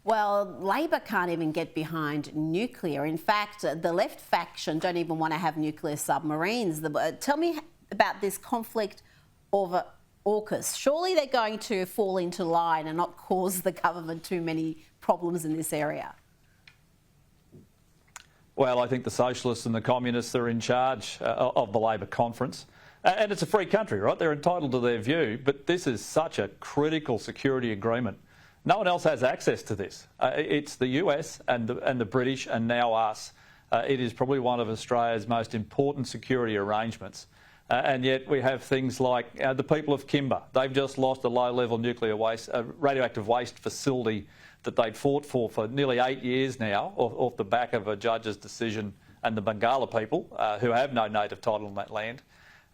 Well, Labor can't even get behind nuclear. In fact, the left faction don't even want to have nuclear submarines. Tell me about this conflict over AUKUS. Surely they're going to fall into line and not cause the government too many problems in this area. Well, I think the socialists and the communists are in charge of the Labor conference. And it's a free country, right? They're entitled to their view, but this is such a critical security agreement. No one else has access to this. It's the US and the British and now us. It is probably one of Australia's most important security arrangements. And yet we have things like the people of Kimber. They've just lost a low-level nuclear waste, radioactive waste facility that they'd fought for nearly 8 years now, off the back of a judge's decision, and the Bangala people, who have no native title on that land.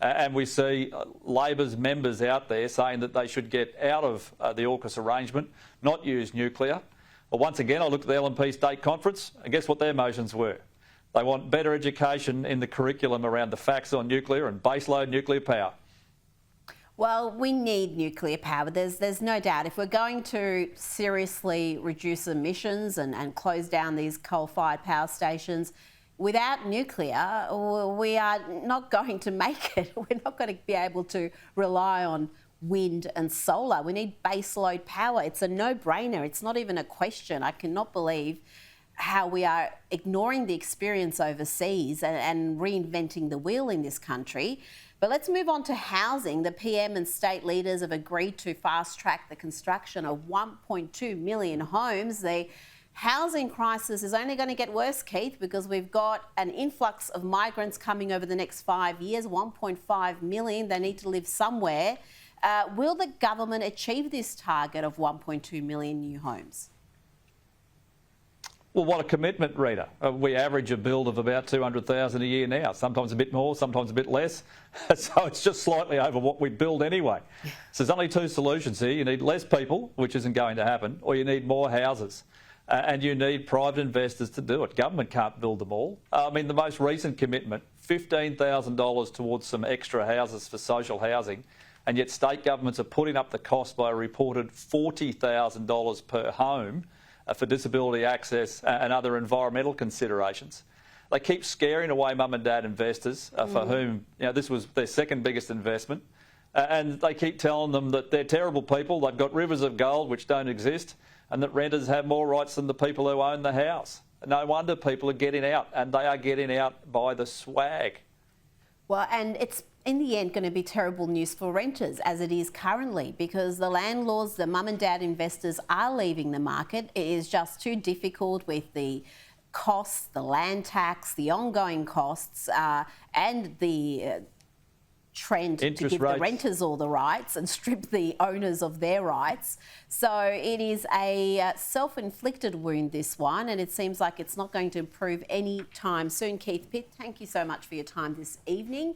And we see Labor's members out there saying that they should get out of the AUKUS arrangement, not use nuclear. Well, once again, I looked at the LNP State Conference, and guess what their motions were? They want better education in the curriculum around the facts on nuclear and baseload nuclear power. Well, we need nuclear power. There's no doubt. If we're going to seriously reduce emissions and close down these coal-fired power stations, without nuclear, we are not going to make it. We're not going to be able to rely on wind and solar. We need baseload power. It's a no-brainer. It's not even a question. I cannot believe how we are ignoring the experience overseas and reinventing the wheel in this country. But let's move on to housing. The PM and state leaders have agreed to fast-track the construction of 1.2 million homes. The housing crisis is only going to get worse, Keith, because we've got an influx of migrants coming over the next 5 years, 1.5 million. They need to live somewhere. Will the government achieve this target of 1.2 million new homes? Well, what a commitment, Rita. We average a build of about 200,000 a year now, sometimes a bit more, sometimes a bit less. So it's just slightly over what we build anyway. So there's only two solutions here. You need less people, which isn't going to happen, or you need more houses. And you need private investors to do it. Government can't build them all. I mean, the most recent commitment, $15,000 towards some extra houses for social housing, and yet state governments are putting up the cost by a reported $40,000 per home for disability access and other environmental considerations. They keep scaring away mum and dad investors for whom this was their second biggest investment. And they keep telling them that they're terrible people, they've got rivers of gold which don't exist, and that renters have more rights than the people who own the house. No wonder people are getting out, and they are getting out by the swag. Well, and it's in the end going to be terrible news for renters, as it is currently, because the landlords, the mum and dad investors are leaving the market. It is just too difficult with the costs, the land tax, the ongoing costs, and the trend to give the renters all the rights and strip the owners of their rights. So it is a self-inflicted wound, this one, and it seems like it's not going to improve any time soon. Keith Pitt, thank you so much for your time this evening.